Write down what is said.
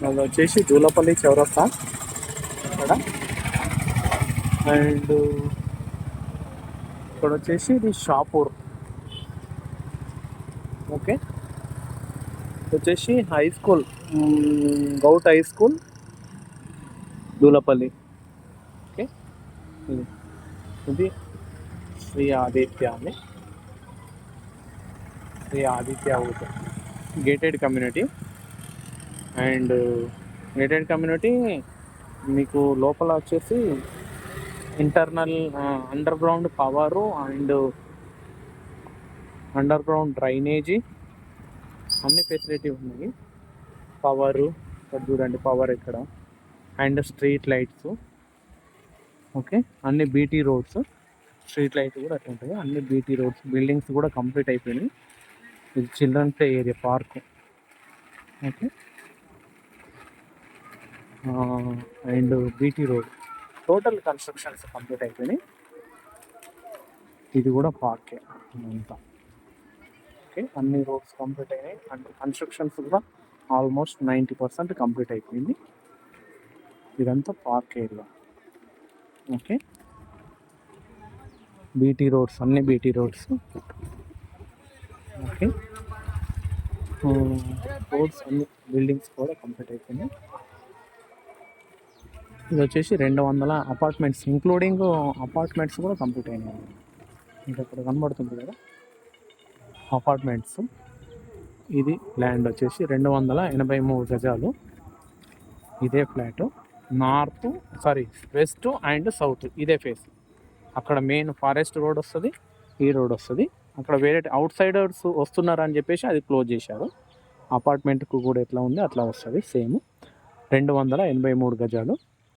అది వచ్చేసి జూలపల్లి చౌరస్తా ఇక్కడ. అండ్ ఇక్కడ వచ్చేసి ఇది షాపూర్. ఓకే, వచ్చేసి high school, govt high school Julapalli. Okay, ఇది శ్రీ ఆదిత్య అని, శ్రీ ఆదిత్య ఊరు gated community. And gated community మీకు లోపల వచ్చేసి internal underground power and underground drainage అన్ని ఫెసిలిటీ ఉన్నాయి. పవరు ఇక్కడ చూడండి, పవర్ ఇక్కడ, అండ్ స్ట్రీట్ లైట్స్. ఓకే, అన్ని బీటీ రోడ్స్, స్ట్రీట్ లైట్స్ కూడా అట్లా ఉంటాయి. అన్ని బీటీ రోడ్స్, బిల్డింగ్స్ కూడా కంప్లీట్ అయిపోయినాయి. ఇది children play area, park. Okay, and BT road total constructions complete అయిపోయినాయి. ఇది కూడా పార్కే అంతా. ఓకే, అన్ని రోడ్స్ కంప్లీట్ అయినాయి అండ్ కన్స్ట్రక్షన్స్ కూడా ఆల్మోస్ట్ 90% కంప్లీట్ అయిపోయింది. ఇదంతా park area. Okay, BT roads, అన్ని బీటీ రోడ్స్. ఓకే, రోడ్స్ అన్ని బిల్డింగ్స్ కూడా కంప్లీట్ అయిపోయినాయి. ఇది వచ్చేసి 200 అపార్ట్మెంట్స్, ఇంక్లూడింగ్ అపార్ట్మెంట్స్ కూడా కంప్లీట్ అయినాయి. ఇంకా ఇక్కడ కనబడుతుంది కదా అపార్ట్మెంట్స్. ఇది ల్యాండ్ వచ్చేసి 283 గజాలు. ఇదే ఫ్లాట్, వెస్ట్ అండ్ సౌత్ ఇదే ఫేస్. అక్కడ మెయిన్ ఫారెస్ట్ రోడ్ వస్తుంది, ఈ రోడ్ వస్తుంది. అక్కడ వేరే అవుట్ సైడర్స్ వస్తున్నారని చెప్పేసి అది క్లోజ్ చేశారు. అపార్ట్మెంట్కు కూడా ఎట్లా ఉంది అట్లా వస్తుంది సేమ్. 283 గజాలు.